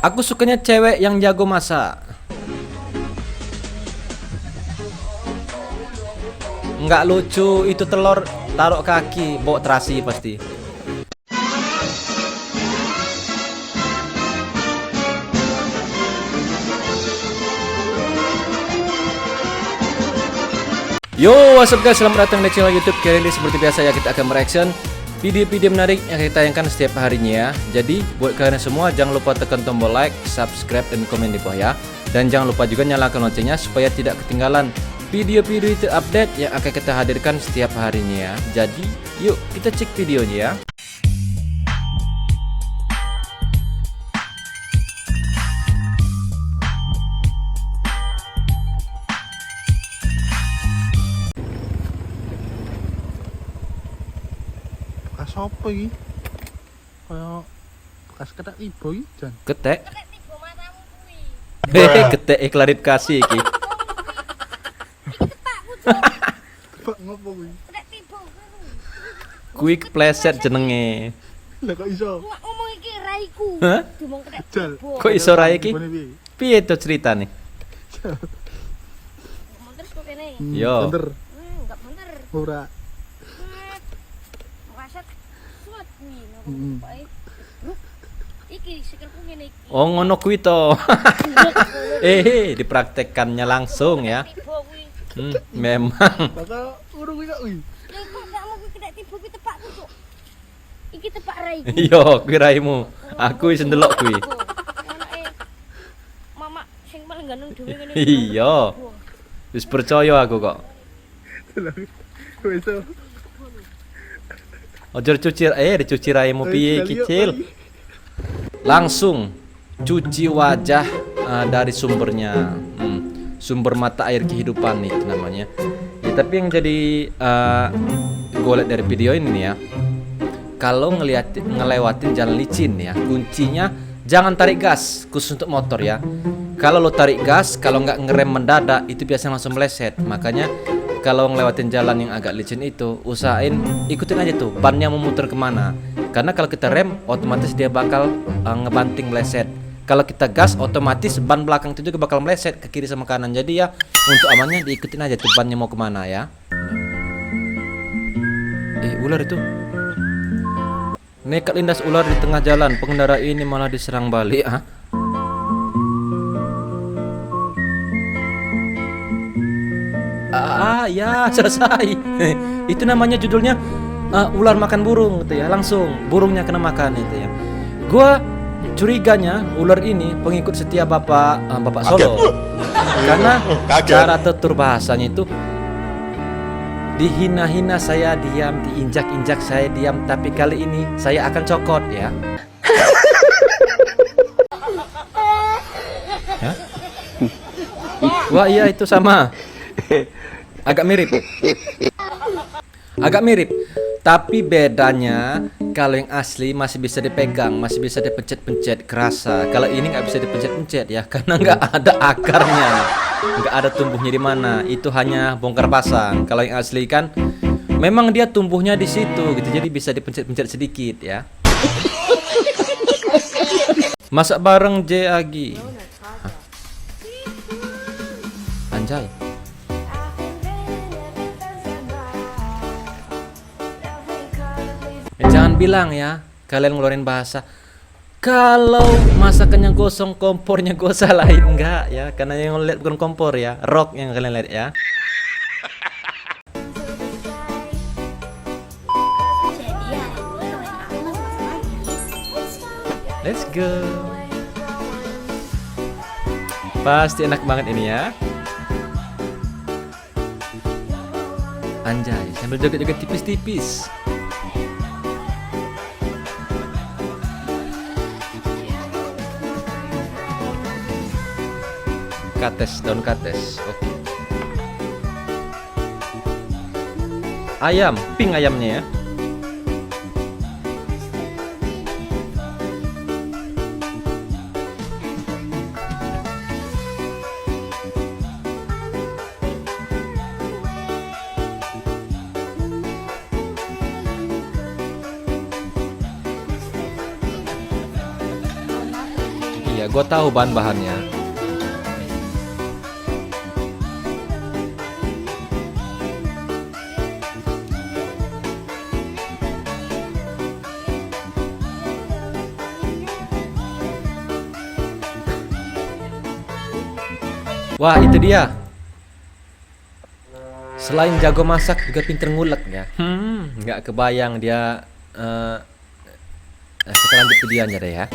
Aku sukanya cewek yang jago masak. Nggak lucu itu telur taruh kaki, bawa terasi pasti. Yo, what's up guys, selamat datang di channel YouTube. Kali ini seperti biasa ya, kita akan mereaction video-video menarik yang kita tayangkan setiap harinya ya. Jadi buat kalian semua jangan lupa tekan tombol like, subscribe, dan komen di bawah ya. Dan jangan lupa juga nyalakan loncengnya supaya tidak ketinggalan video-video terupdate yang akan kita hadirkan setiap harinya ya. Jadi yuk kita cek videonya ya. Bekas apa iki? Kayak bekas ketek tiba iki, Jan. Ketek. Ketek tiba matamu kuwi. Ketek klarifikasi iki. Pak ngopo kuwi? Ketek tiba kuwi. Kuwi kepleset jenenge. Lah kok iso? Ngomong iki raiku. Hah? Dumong ketek Jal. tiba. Kok iso rae iki? Gimana, piye? Piye to ceritane? Ngomong terus kok kene. Yo. Bener. Enggak bener. Ora. Waset suat kuwi. Hmm. Pokoke iki sikilku ngene iki. Oh ngono kuwi to. Dipraktekkannya langsung ya. Tiba kuwi. Memang. Bakal urung kuwi kok kuwi. Lha kok kamu kuwi ketek tiba kuwi tepakku kok. Iki tepak raiku. Yo, kuwi raimu. Aku wis ndelok kuwi. Anake Mama sing paling gandeng dhewe ngene. Iya. Wis percaya aku kok. Wis iso. Ojo dicuci raimu piye kecil. Langsung cuci wajah dari sumbernya. Sumber mata air kehidupan itu namanya. Ya, tapi yang jadi gue lihat dari video ini nih ya. Kalau ngelewatin jalan licin ya, kuncinya jangan tarik gas khusus untuk motor ya. Kalau lo tarik gas, kalau nggak ngerem mendadak itu biasanya langsung meleset. Makanya kalau ngelewatin jalan yang agak licin itu, usahain ikutin aja tuh bannya mau muter kemana. Karena kalau kita rem, otomatis dia bakal ngebanting meleset. Kalau kita gas, otomatis ban belakang itu juga bakal meleset ke kiri sama kanan. Jadi ya untuk amannya diikutin aja tuh bannya mau kemana ya. Ular itu. Nekat lindas ular di tengah jalan, pengendara ini malah diserang balik. Ya selesai. Itu namanya judulnya ular makan burung gitu ya. Langsung burungnya kena makan itu ya. Gua curiganya ular ini pengikut setia Bapak Solo. Karena cara tutur bahasanya itu dihina-hina saya diam, diinjak-injak saya diam, tapi kali ini saya akan cokot ya. Hah? Wah iya itu sama. Agak mirip. Agak mirip. Tapi bedanya kalau yang asli masih bisa dipegang, masih bisa dipencet-pencet kerasa. Kalau ini nggak bisa dipencet-pencet ya, karena nggak ada akarnya, nggak ada tumbuhnya di mana. Itu hanya bongkar pasang. Kalau yang asli kan, memang dia tumbuhnya di situ gitu, jadi bisa dipencet-pencet sedikit ya. Masak bareng J Agi. Hah? Anjay. Jangan bilang ya, kalian ngeluarin bahasa kalau masakannya gosong kompornya gue salahin, enggak ya, karena yang lihat bukan kompor ya, rock yang kalian lihat ya. Let's go. Pasti enak banget ini ya. Anjay, sambil joget-joget tipis-tipis. Kates, daun kates. Oke. Ayam, pink ayamnya ya. Iya ya, gue tahu bahan-bahannya. Wah, itu dia. Selain jago masak juga pinter ngulek ya. Nggak kebayang dia. Kita lanjut videonya deh ya.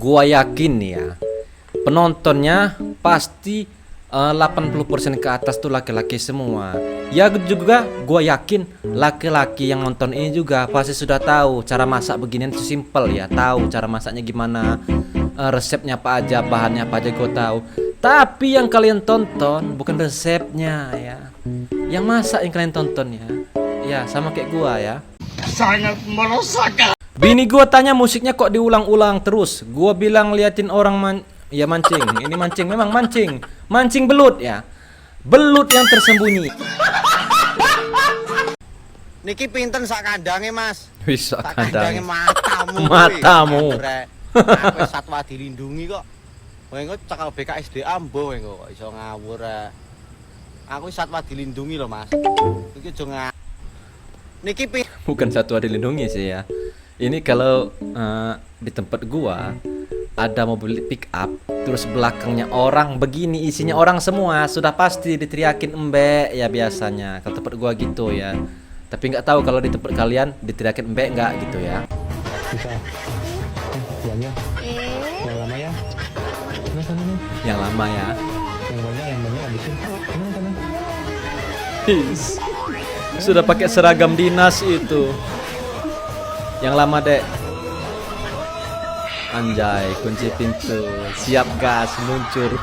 Gua yakin ya, penontonnya pasti 80% ke atas tuh laki-laki semua. Ya juga gua yakin laki-laki yang nonton ini juga pasti sudah tahu cara masak beginian itu simple ya. Tahu cara masaknya gimana, resepnya apa aja, bahannya apa aja gua tahu. Tapi yang kalian tonton bukan resepnya ya. Yang masak yang kalian tonton ya. Ya sama kayak gua ya. Sangat merusak. Bini gua tanya musiknya kok diulang-ulang terus. Gua bilang liatin orang mancing. Ini mancing, memang mancing. Mancing belut ya. Belut yang tersembunyi. Niki pinten sak kandange, Mas? Wis sak Sak kandange kandang. matamu. Matamu. Aku satwa dilindungi kok. Kowe engko cakal BKSDA mbo kowe kok iso ngawur. Aku satwa dilindungi loh, Mas. Iki aja Niki Bukan satwa dilindungi sih ya. Ini kalau di tempat gua ada mobil pick up, terus belakangnya orang begini, isinya orang semua, sudah pasti diteriakin embek ya biasanya. Kalau tempat gua gitu ya. Tapi nggak tahu kalau di tempat kalian diteriakin embek nggak gitu ya. Bisa. Uangnya. Yang lama ya. Sana. Yang lama ya. Yang banyak habisin. Sana. His. Sudah pakai seragam dinas itu. Yang lama dek. Anjay, kunci pintu. Siap gas, meluncur.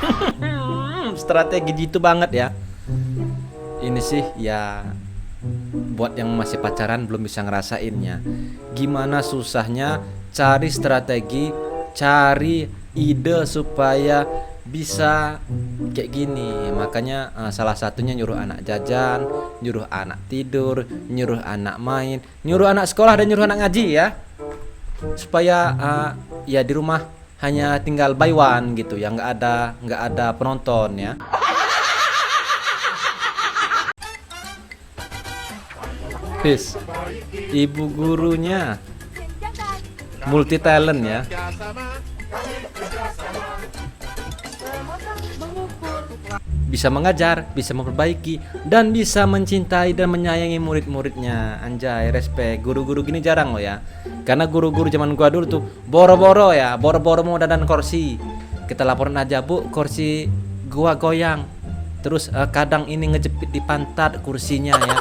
Strategi gitu banget ya. Ini sih ya, buat yang masih pacaran belum bisa ngerasainnya. Gimana susahnya cari strategi, cari ide supaya bisa kayak gini. Makanya salah satunya nyuruh anak jajan, nyuruh anak tidur, nyuruh anak main, nyuruh anak sekolah dan nyuruh anak ngaji ya. Supaya ya di rumah hanya tinggal by one gitu ya, nggak ada penonton ya. Peace. Ibu gurunya multi talent ya. Bisa mengajar, bisa memperbaiki, dan bisa mencintai dan menyayangi murid-muridnya. Anjay, respect. Guru-guru gini jarang loh ya. Karena guru-guru zaman gua dulu tuh boro-boro ya, boro-boro mau dandan kursi. Kita laporan aja, Bu, kursi gua goyang. Terus kadang ini ngejepit di pantat kursinya ya.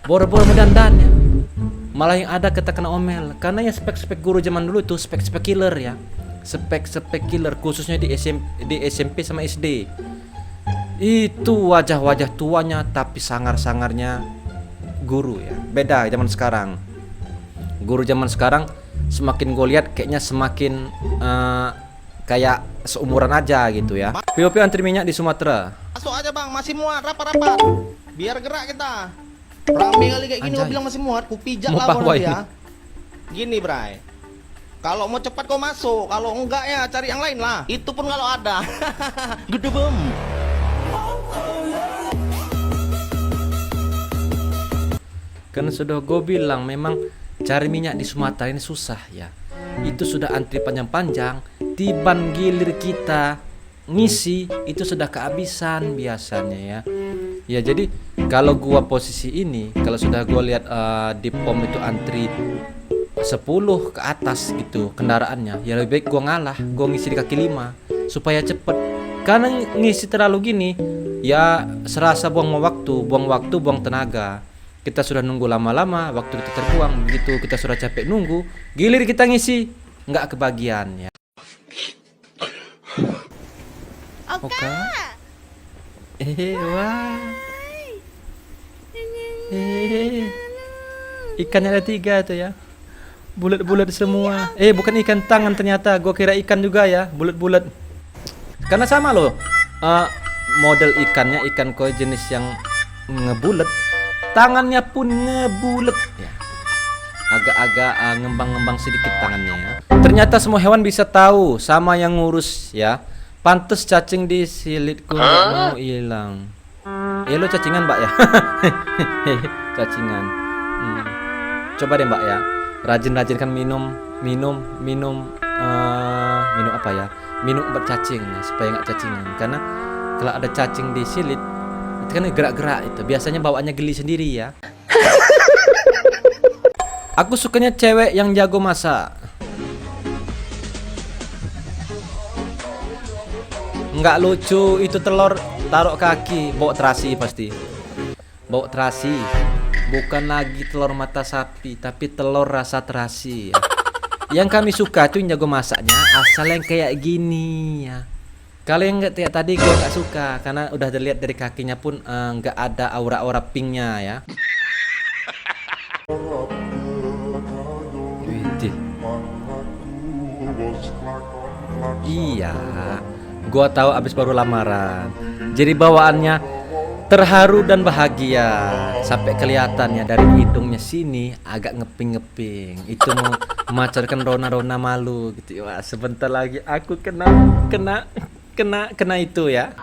Boro-boro mau dandan ya. Malah yang ada kita kena omel. Karena ya spek-spek guru zaman dulu tuh spek-spek killer ya. Spek-spek killer khususnya di SMP sama SD. Itu wajah-wajah tuanya tapi sangar-sangarnya guru ya. Beda zaman sekarang. Guru zaman sekarang semakin gue lihat kayaknya semakin kayak seumuran aja gitu ya. POP antri minyak di Sumatera. Masuk aja, Bang, masih muat, rapat-rapat. Biar gerak kita. Rame kali kayak gini, Anjay. gua bilang masih muat, ku pijak Mau lah kau pawai. nanti ya. Gini, Bray. Kalau mau cepat kau masuk, kalau enggak ya cari yang lain lah. Itu pun kalau ada. Gede bom. Kan sudah gue bilang memang cari minyak di Sumatera ini susah ya. Itu sudah antri panjang-panjang, tiban gilir kita ngisi itu sudah kehabisan biasanya ya. Ya jadi Kalau gua posisi ini, kalau sudah gua lihat di pom itu antri 10 ke atas gitu kendaraannya, ya lebih baik gua ngalah, gua ngisi di kaki 5 supaya cepet. Karena ngisi terlalu gini ya serasa buang waktu, buang tenaga. Kita sudah nunggu lama-lama, waktu kita terbuang. Begitu kita sudah capek nunggu, gilir kita ngisi nggak kebagian ya. Oke. Wah. Ikannya ada 3 tuh ya. Bulat-bulat semua. Bukan ikan tangan ternyata. Gua kira ikan juga ya, bulat-bulat. Karena sama loh. Model ikannya ikan koi jenis yang ngebulet. Tangannya pun ngebulet ya. Agak-agak ngembang-ngembang sedikit tangannya ya. Ternyata semua hewan bisa tahu sama yang ngurus ya. Pantes cacing di silitku nggak mau hilang. Lo cacingan mbak ya? Cacingan. Coba deh mbak ya, rajin-rajin kan minum apa ya? Minum obat cacing ya, supaya nggak cacingan. Karena kalau ada cacing di silit itu kan gerak-gerak itu. Biasanya bawaannya geli sendiri ya. Aku sukanya cewek yang jago masak. Nggak lucu itu telur taruh kaki, bawa terasi pasti. Bawa terasi. Bukan lagi telur mata sapi, tapi telur rasa terasi ya. Yang kami suka tuh yang jago masaknya, asal yang kayak gini ya. Kalau yang nggak kayak tadi gue nggak suka, karena udah dilihat dari kakinya pun nggak ada aura-aura pinknya ya. Widih. Iya, gua tahu abis baru lamaran, jadi bawaannya terharu dan bahagia sampai kelihatannya dari hidungnya sini agak ngeping-ngeping. Itu mau memancarkan rona-rona malu gitu. Wah, sebentar lagi aku kena itu ya.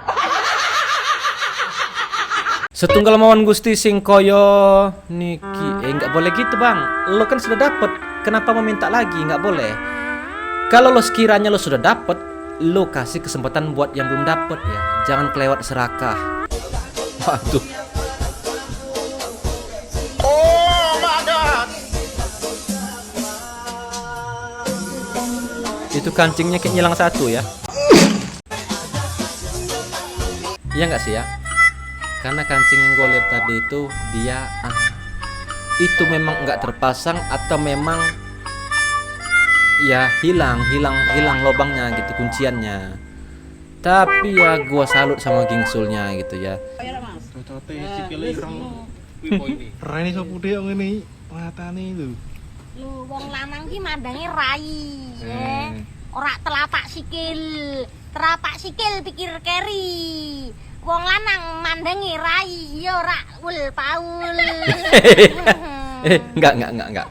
Setunggal mawon Gusti sing koyo niki. Nggak boleh gitu bang. Lo kan sudah dapet, kenapa meminta lagi? Nggak boleh. Kalau lo sekiranya lo sudah dapet, lo kasih kesempatan buat yang belum dapet ya. Jangan kelewat serakah. Waduh. Oh my god. Itu kancingnya kayak ngilang 1 ya. Iya nggak sih ya? Karena kancing yang gue lihat tadi itu dia itu memang nggak terpasang atau memang ya hilang lubangnya gitu, kunciannya. Tapi ya gua salut sama gingsulnya gitu ya. Cocote sikile ireng. Rene iso putih kok ngene matane lho. Lu wong lanang ki mandange rai, ya. Ora telapak sikil pikir keri. Wong lanang mandange rai, ya ora ul paul. Enggak.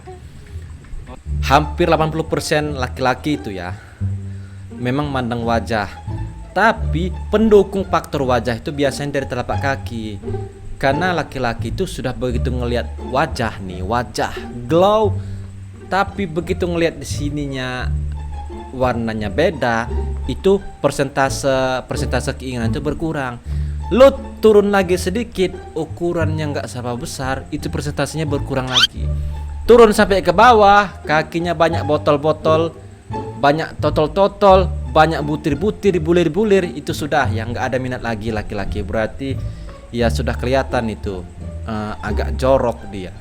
Hampir 80% laki-laki itu ya memang mandang wajah. Tapi pendukung faktor wajah itu biasanya dari telapak kaki. Karena laki-laki itu sudah begitu ngelihat wajah nih, wajah glow. Tapi begitu ngelihat di sininya warnanya beda, itu persentase keinginan itu berkurang. Lo turun lagi sedikit, ukurannya nggak sama besar, itu persentasenya berkurang lagi. Turun sampai ke bawah, kakinya banyak botol-botol, banyak totol-totol, banyak butir-butir, bulir-bulir, itu sudah yang nggak ada minat lagi laki-laki. Berarti ya sudah kelihatan itu agak jorok dia.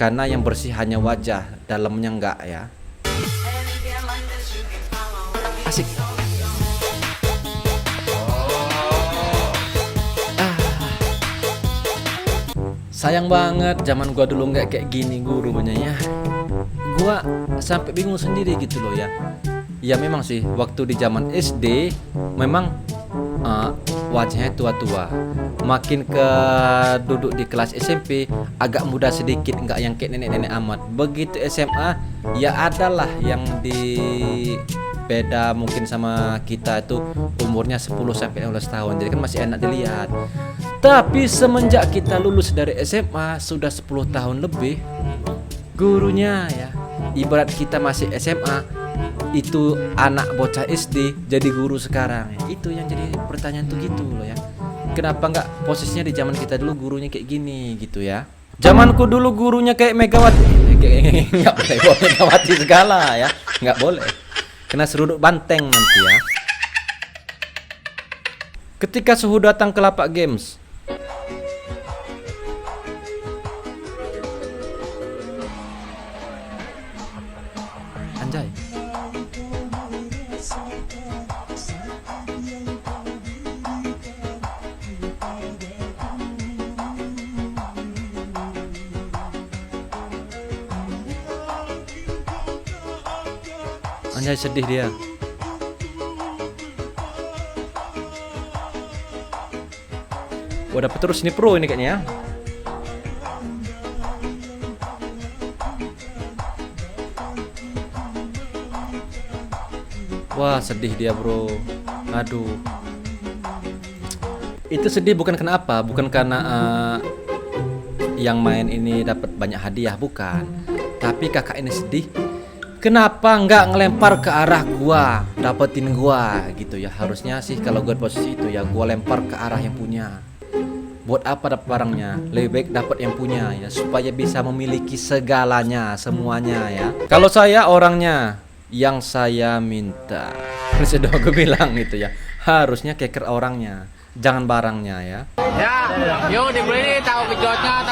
Karena yang bersih hanya wajah, dalamnya enggak ya. Asik. Sayang banget zaman gua dulu nggak kayak gini gurunya ya. Gua sampai bingung sendiri gitu loh ya. Ya memang sih waktu di zaman SD memang wajahnya tua-tua. Makin ke duduk di kelas SMP agak muda sedikit, nggak yang kayak nenek-nenek amat. Begitu SMA ya adalah yang di beda mungkin sama kita itu umurnya 10 sampai 15 tahun. Jadi kan masih enak dilihat. Tapi semenjak kita lulus dari SMA sudah 10 tahun lebih, gurunya ya ibarat kita masih SMA, itu anak bocah SD jadi guru sekarang. Itu yang jadi pertanyaan tuh gitu loh ya. kenapa nggak posisinya di zaman kita dulu gurunya kayak gini gitu ya. Zamanku dulu gurunya kayak Megawati. Nggak boleh bawa Megawati segala ya, nggak boleh. Kena seruduk banteng nanti ya. Ketika Suhu datang ke lapak games, anjay. Anjay, sedih dia. Gua dapet terus ini pro ini kayaknya ya. Wah, sedih dia bro. Aduh. Itu sedih bukan kenapa, bukan karena yang main ini dapat banyak hadiah, bukan. Tapi kakak ini sedih. Kenapa nggak ngelempar ke arah gua, dapetin gua gitu ya. Harusnya sih kalau gua di posisi itu ya gua lempar ke arah yang punya. Buat apa dapat barangnya? Lebih baik dapat yang punya ya, supaya bisa memiliki segalanya, semuanya ya. Kalau saya orangnya yang saya minta, sudah gue bilang gitu ya. Harusnya keker orangnya, jangan barangnya ya. Ya, yuk dibeli nih tahu gejotnya,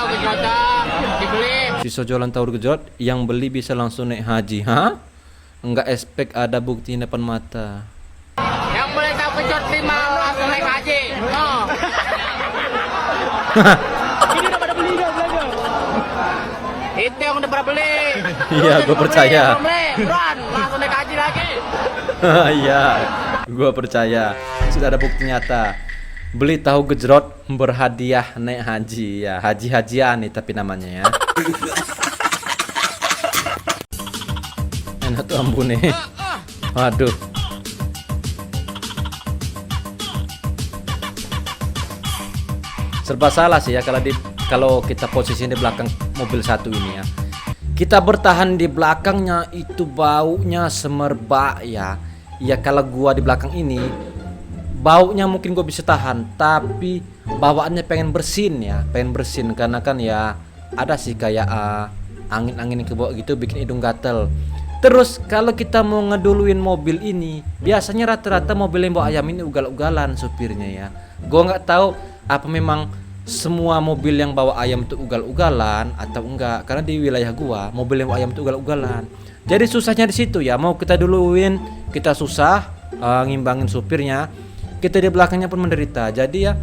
dibeli. Sisa jualan tahu gejot, yang beli bisa langsung naik haji, ha? Enggak expect ada bukti depan mata. Yang beli tahu gejot 5 langsung naik haji. Oh. Ini udah pada beli gak belanja? Itu yang udah pada beli. Iya, gue percaya. Buruan, langsung naik haji lagi. Iya, gue percaya. Sudah ada bukti nyata. Beli tahu gejrot berhadiah naik haji ya, haji-hajian nih tapi namanya ya. Enak tuh ampun nih. Waduh. Serba salah sih ya kalau kita posisinya di belakang mobil satu ini ya. Kita bertahan di belakangnya itu baunya semerbak ya. Ya kalau gua di belakang ini baunya mungkin gue bisa tahan, tapi bawaannya pengen bersin ya, pengen bersin karena kan ya ada sih kayak angin-angin ke bawah gitu bikin hidung gatel. Terus kalau kita mau ngeduluin mobil ini, biasanya rata-rata mobil yang bawa ayam ini ugal-ugalan supirnya ya. Gue nggak tahu apa memang semua mobil yang bawa ayam itu ugal-ugalan atau enggak, karena di wilayah gua mobil yang bawa ayam itu ugal-ugalan. Jadi susahnya di situ ya, mau kita duluin kita susah ngimbangin supirnya. Kita di belakangnya pun menderita. Jadi ya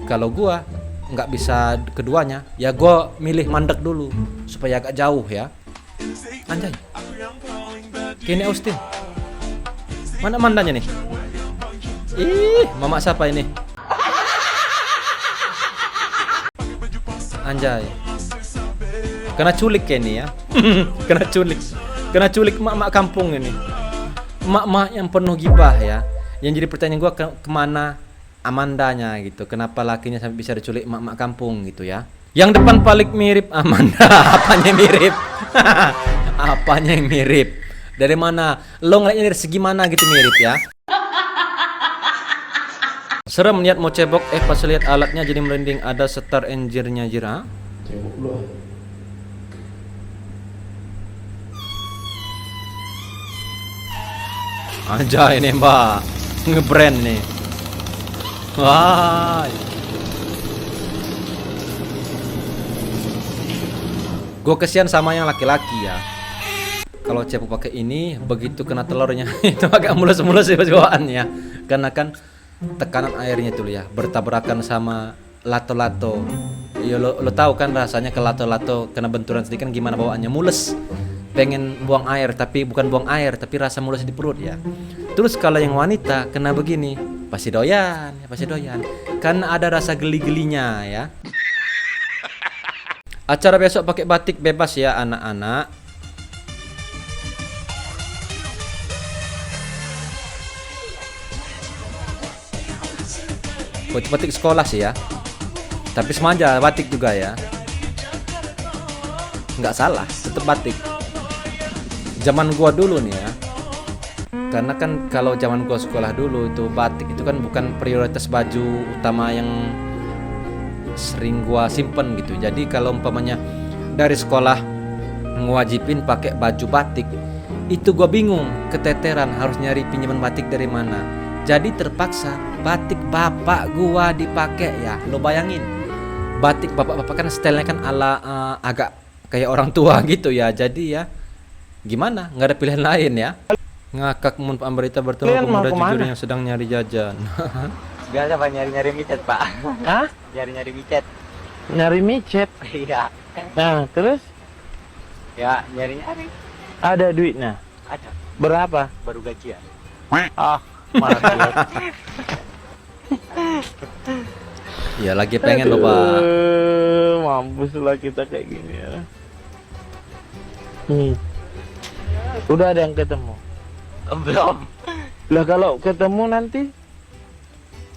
kalau gua nggak bisa keduanya, ya gua milih mandek dulu supaya agak jauh ya. Anjay, Kenny Austin, mana mandanya nih? Ih, mama siapa ini? Anjay, kena culik Kenny ya. kena culik emak-emak kampung ini, emak-emak yang penuh gibah ya. Yang jadi pertanyaan gue kemana Amandanya gitu, kenapa lakinya sampai bisa diculik emak-emak kampung gitu ya. Yang depan paling mirip Amanda. Apanya mirip? Apanya yang mirip? Dari mana? Lo ngeliatnya dari segi mana gitu mirip ya? Serem niat mau cebok, pas lihat alatnya jadi merinding. Ada star engine-nya jira. Cebok lu. Anjay nih mbak, ngebrand nih. Wah. Gue kesian sama yang laki-laki ya. Kalau cebok pakai ini, begitu kena telurnya itu agak mulus-mulus sih bawaannya. Karena kan tekanan airnya tuh ya bertabrakan sama lato-lato. Ya lo tahu kan rasanya ke lato-lato kena benturan sedikit kan gimana bawaannya, mules. Pengen buang air tapi bukan buang air tapi rasa mulus di perut ya. Terus kalau yang wanita kena begini pasti doyan ya, pasti doyan karena ada rasa geli-gelinya ya. Acara besok pakai batik bebas ya anak-anak. Batik sekolah sih ya, tapi semuanya batik juga ya, nggak salah, tetap batik. Zaman gua dulu nih ya, karena kan kalau zaman gua sekolah dulu itu batik itu kan bukan prioritas baju utama yang sering gua simpen gitu. Jadi kalau umpamanya dari sekolah ngewajibin pakai baju batik, itu gua bingung, keteteran harus nyari pinjaman batik dari mana. Jadi terpaksa batik bapak gua dipakai ya. Lo bayangin, batik bapak-bapak kan stylenya kan ala agak kayak orang tua gitu ya. Jadi ya gimana, nggak ada pilihan lain ya. Ngakak mun Pak Ambarita bertemu pemuda jujur yang sedang nyari jajan. Biasa Pak nyari-nyari micet Pak. Hah? Nyari-nyari micet. Nyari micet. Iya. Nah, terus Ya nyari-nyari. ada duitnya. Ada. Berapa? Baru gajian. Ah, mati. Ya lagi pengen lo Pak. Mampus lah kita kayak gini ya. Udah ada yang ketemu. Belum. Lah kalau ketemu nanti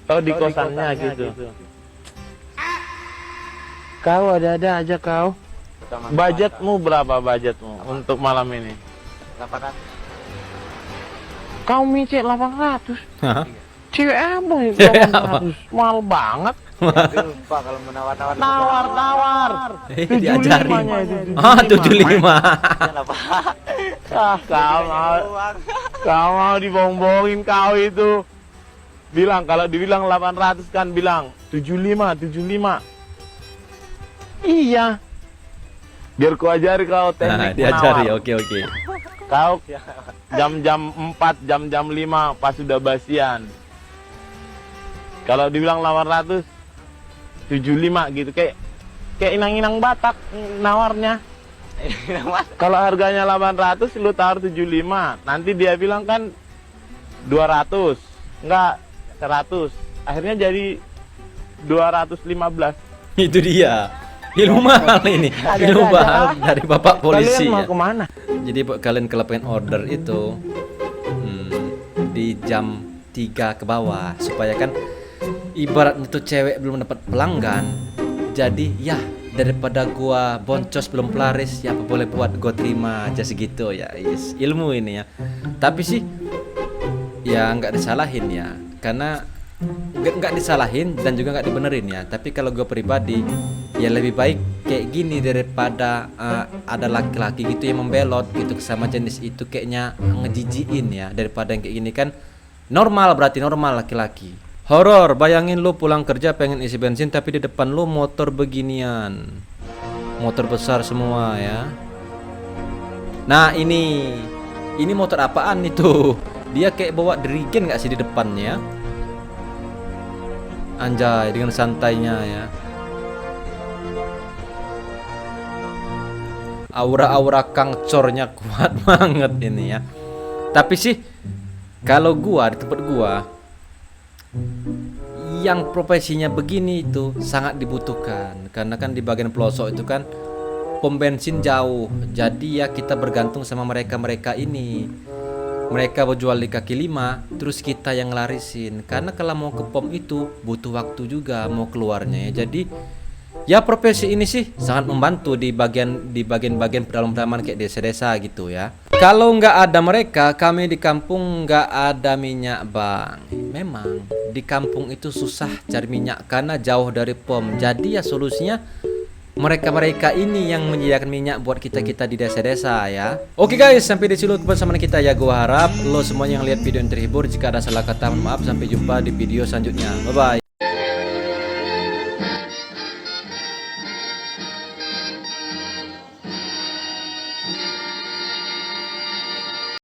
di kosannya gitu. Kau ada-ada aja kau. Budgetmu berapa budgetmu untuk malam ini? 800. Kau micet 800. Hah? Cewek apa itu Cewek apa? 800? Mahal banget. Aduh, Pak kalau menawar-nawar. Nawar. Diajarin. 75-nya itu, 75. Jangan Pak. Ah, kau mau dibohong-bohongin kau itu. Bilang kalau dibilang 800 kan bilang 75. Iya. Biar ku ajari kau Nah, teknik diajari. menawar. Oke. Kau jam-jam 4, jam-jam 5 pas sudah basian. Kalau dibilang 800 75 gitu kayak inang-inang Batak nawarnya. Kalau harganya 800 lu tawar 75. Nanti dia bilang kan 200. Enggak 100. Akhirnya jadi 215. Itu dia. Ilmu mahal ini. Ilmu mahal dari Bapak polisi Kalian mau ya. kemana? Jadi kalian kalau pengen order itu di jam 3 ke bawah supaya kan ibaratnya tuh cewek belum dapat pelanggan. Jadi ya daripada gua boncos belum pelaris ya apa boleh buat gua terima aja segitu ya. Yes, ilmu ini ya. Tapi sih ya nggak disalahin ya, karena nggak disalahin dan juga nggak dibenerin ya. Tapi kalau gua pribadi ya lebih baik kayak gini daripada ada laki-laki gitu yang membelot gitu sama jenis itu, kayaknya ngejijiin ya, daripada yang kayak gini kan normal, berarti normal laki-laki. Horor, bayangin lu pulang kerja pengen isi bensin tapi di depan lu motor beginian. Motor besar semua ya. Nah, ini motor apaan itu? Dia kayak bawa dirigen nggak sih di depannya? Anjay, dengan santainya ya. Aura-aura kangcornya kuat banget ini ya. Tapi sih kalau gua di tempat gua yang profesinya begini itu sangat dibutuhkan, karena kan di bagian pelosok itu kan pom bensin jauh. Jadi ya kita bergantung sama mereka ini. Mereka berjual di kaki lima, terus kita yang larisin. Karena kalau mau ke pom itu butuh waktu juga mau keluarnya ya. Jadi ya profesi ini sih sangat membantu di bagian pedalaman kayak desa-desa gitu ya. Kalau nggak ada mereka, kami di kampung nggak ada minyak bang. Memang di kampung itu susah cari minyak karena jauh dari pom. Jadi ya solusinya mereka ini yang menyediakan minyak buat kita di desa-desa ya. Oke guys, sampai di sini bersama kita ya. Gua harap lo semuanya yang lihat video ini terhibur. Jika ada salah kata mohon maaf. Sampai jumpa di video selanjutnya. Bye bye.